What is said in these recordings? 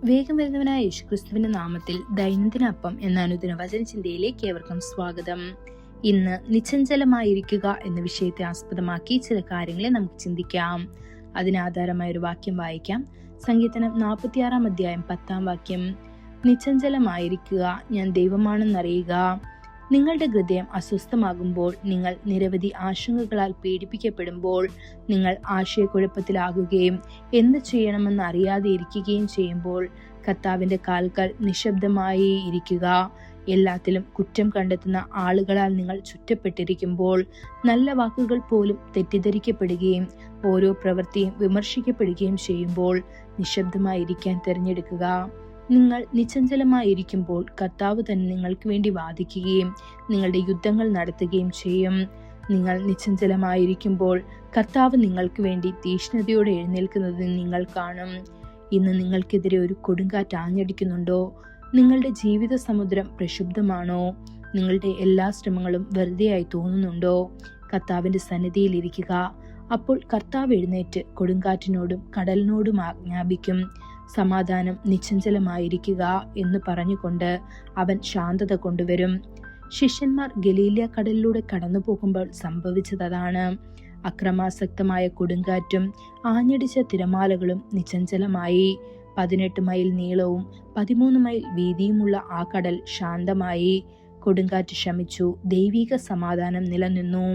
വേഗം വരുന്നവനായ യേശുക്രിസ്തുവിന്റെ നാമത്തിൽ ദൈനംദിന അപ്പം എന്ന അനുദിന വചന ചിന്തയിലേക്ക് ഏവർക്കും സ്വാഗതം. ഇന്ന് നിശ്ചഞ്ചലമായിരിക്കുക എന്ന വിഷയത്തെ ആസ്പദമാക്കി ചില കാര്യങ്ങളെ നമുക്ക് ചിന്തിക്കാം. അതിനാധാരമായ ഒരു വാക്യം വായിക്കാം. സങ്കീർത്തനം 46:10 നിശ്ചഞ്ചലമായിരിക്കുക, ഞാൻ ദൈവമാണെന്നറിയുക. നിങ്ങളുടെ ഹൃദയം അസ്വസ്ഥമാകുമ്പോൾ, നിങ്ങൾ നിരവധി ആശങ്കകളാൽ പീഡിപ്പിക്കപ്പെടുമ്പോൾ, നിങ്ങൾ ആശയക്കുഴപ്പത്തിലാകുകയും എന്ത് ചെയ്യണമെന്ന് അറിയാതെ ഇരിക്കുകയും ചെയ്യുമ്പോൾ, കർത്താവിന്റെ കാൽക്കൽ നിശബ്ദമായി ഇരിക്കുക. എല്ലാത്തിലും കുറ്റം കണ്ടെത്തുന്ന ആളുകളാൽ നിങ്ങൾ ചുറ്റപ്പെട്ടിരിക്കുമ്പോൾ, നല്ല വാക്കുകൾ പോലും തെറ്റിദ്ധരിക്കപ്പെടുകയും ഓരോ പ്രവൃത്തിയും വിമർശിക്കപ്പെടുകയും ചെയ്യുമ്പോൾ നിശബ്ദമായിരിക്കാൻ തിരഞ്ഞെടുക്കുക. നിങ്ങൾ നിശ്ചഞ്ചലമായിരിക്കുമ്പോൾ കർത്താവ് തന്നെ നിങ്ങൾക്ക് വേണ്ടി വാദിക്കുകയും നിങ്ങളുടെ യുദ്ധങ്ങൾ നടത്തുകയും ചെയ്യും. നിങ്ങൾ നിശ്ചഞ്ചലമായിരിക്കുമ്പോൾ കർത്താവ് നിങ്ങൾക്ക് വേണ്ടി തീഷ്ണതയോടെ എഴുന്നേൽക്കുന്നത് നിങ്ങൾ കാണും. ഇന്ന് നിങ്ങൾക്കെതിരെ ഒരു കൊടുങ്കാറ്റ് ആഞ്ഞടിക്കുന്നുണ്ടോ? നിങ്ങളുടെ ജീവിത സമുദ്രം പ്രക്ഷുബ്ധമാണോ? നിങ്ങളുടെ എല്ലാ ശ്രമങ്ങളും വെറുതെയായി തോന്നുന്നുണ്ടോ? കർത്താവിന്റെ സന്നിധിയിൽ ഇരിക്കുക. അപ്പോൾ കർത്താവ് എഴുന്നേറ്റ് കൊടുങ്കാറ്റിനോടും കടലിനോടും ആജ്ഞാപിക്കും, സമാധാനം, നിശ്ചഞ്ചലമായിരിക്കുക എന്ന് പറഞ്ഞുകൊണ്ട് അവൻ ശാന്തത കൊണ്ടുവരും. ശിഷ്യന്മാർ ഗലീലിയ കടലിലൂടെ കടന്നു പോകുമ്പോൾ സംഭവിച്ചതാണ്. അക്രമാസക്തമായ കൊടുങ്കാറ്റും ആഞ്ഞടിച്ച തിരമാലകളും നിശ്ചഞ്ചലമായി. 18 മൈൽ നീളവും 13 മൈൽ വീതിയുമുള്ള ആ കടൽ ശാന്തമായി. കൊടുങ്കാറ്റ് ശമിച്ചു, ദൈവിക സമാധാനം നിലനിന്നു.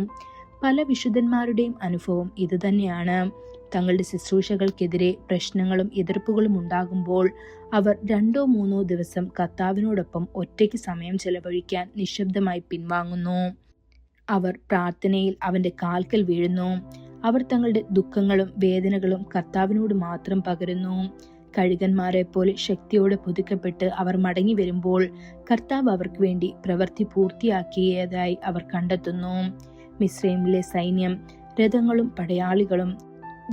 പല വിശുദ്ധന്മാരുടെയും അനുഭവം ഇത് തന്നെയാണ്. തങ്ങളുടെ ശുശ്രൂഷകൾക്കെതിരെ പ്രശ്നങ്ങളും എതിർപ്പുകളും ഉണ്ടാകുമ്പോൾ അവർ 2-3 ദിവസം കർത്താവിനോടൊപ്പം ഒറ്റയ്ക്ക് സമയം ചെലവഴിക്കാൻ നിശബ്ദമായി പിൻവാങ്ങുന്നു. അവർ പ്രാർത്ഥനയിൽ അവന്റെ കാൽക്കൽ വീഴുന്നു. അവർ തങ്ങളുടെ ദുഃഖങ്ങളും വേദനകളും കർത്താവിനോട് മാത്രം പകരുന്നു. കഴുകന്മാരെ പോലെ ശക്തിയോടെ പുതുക്കപ്പെട്ട് അവർ മടങ്ങി വരുമ്പോൾ കർത്താവ് അവർക്ക് വേണ്ടി പ്രവൃത്തി പൂർത്തിയാക്കിയതായി അവർ കണ്ടെത്തുന്നു. മിസ്രൈമിലെ സൈന്യം, രഥങ്ങളും പടയാളികളും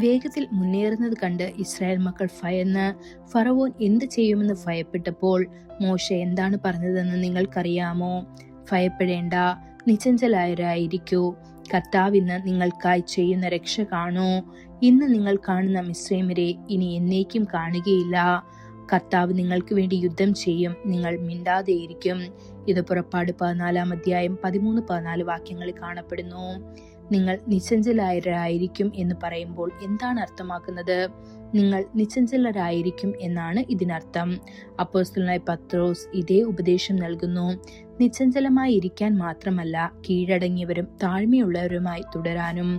വേഗത്തിൽ മുന്നേറുന്നത് കണ്ട് ഇസ്രായേൽ മക്കൾ ഭയന്ന് ഫറവോൻ എന്ത് ചെയ്യുമെന്ന് ഭയപ്പെട്ടപ്പോൾ മോശെ എന്താണ് പറഞ്ഞതെന്ന് നിങ്ങൾക്കറിയാമോ? ഭയപ്പെടേണ്ട, നിശ്ചഞ്ചലരായിരിക്കൂ. കർത്താവ് ഇന്ന് നിങ്ങൾക്കായി ചെയ്യുന്ന രക്ഷ കാണൂ. ഇന്ന് നിങ്ങൾ കാണുന്ന മിസ്രൈമ്യരെ ഇനി എന്നേക്കും കാണുകയില്ല. കർത്താവ് നിങ്ങൾക്ക് വേണ്ടി യുദ്ധം ചെയ്യും, നിങ്ങൾ മിണ്ടാതെയിരിക്കും. ഇത് പുറപ്പാട് 14:13-14 വാക്യങ്ങളിൽ കാണപ്പെടുന്നു. നിങ്ങൾ നിശ്ചഞ്ചലരായിരിക്കും എന്ന് പറയുമ്പോൾ എന്താണ് അർത്ഥമാക്കുന്നത്? നിങ്ങൾ നിശ്ചഞ്ചലരായിരിക്കും എന്നാണ് ഇതിനർത്ഥം. അപ്പോസ്തലനായ പത്രോസ് ഇതേ ഉപദേശം നൽകുന്നു. നിശ്ചഞ്ചലമായി ഇരിക്കാൻ മാത്രമല്ല, കീഴടങ്ങിയവരും താഴ്മയുള്ളവരുമായി തുടരാനും.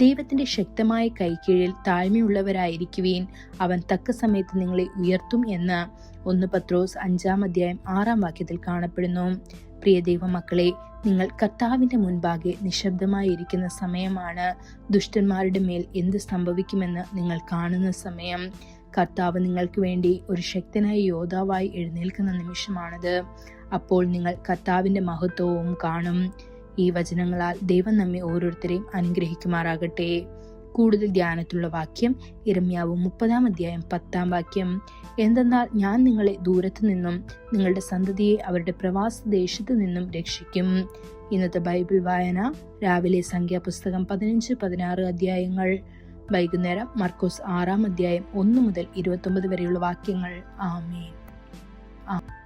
ദൈവത്തിന്റെ ശക്തമായ കൈക്കീഴിൽ താഴ്മയുള്ളവരായിരിക്കുവീൻ, അവൻ തക്ക സമയത്ത് നിങ്ങളെ ഉയർത്തും എന്ന് 1 പത്രോസ് 5:6 കാണപ്പെടുന്നു. പ്രിയ ദൈവമക്കളെ, നിങ്ങൾ കർത്താവിന്റെ മുൻപാകെ നിശബ്ദമായി ഇരിക്കുന്ന സമയമാണ്. ദുഷ്ടന്മാരുടെ മേൽ എന്ത് സംഭവിക്കുമെന്ന് നിങ്ങൾ കാണുന്ന സമയം. കർത്താവ് നിങ്ങൾക്ക് വേണ്ടി ഒരു ശക്തനായ യോദ്ധാവായി എഴുന്നേൽക്കുന്ന നിമിഷമാണത്. അപ്പോൾ നിങ്ങൾ കർത്താവിന്റെ മഹത്വവും കാണും. ഈ വചനങ്ങളാൽ ദൈവം നമ്മെ ഓരോരുത്തരെയും അനുഗ്രഹിക്കുമാറാകട്ടെ. കൂടുതൽ ധ്യാനത്തിലുള്ള വാക്യം യിരെമ്യാവ് 30:10 എന്തെന്നാൽ ഞാൻ നിങ്ങളെ ദൂരത്തു നിന്നും നിങ്ങളുടെ സന്തതിയെ അവരുടെ പ്രവാസ ദേശത്തു നിന്നും രക്ഷിക്കും. ഇന്നത്തെ ബൈബിൾ വായന രാവിലെ സംഖ്യാപുസ്തകം 15-16 അധ്യായങ്ങൾ, വൈകുന്നേരം മർക്കോസ് 6 അധ്യായം 1 മുതൽ 29 വരെയുള്ള വാക്യങ്ങൾ. ആമേൻ.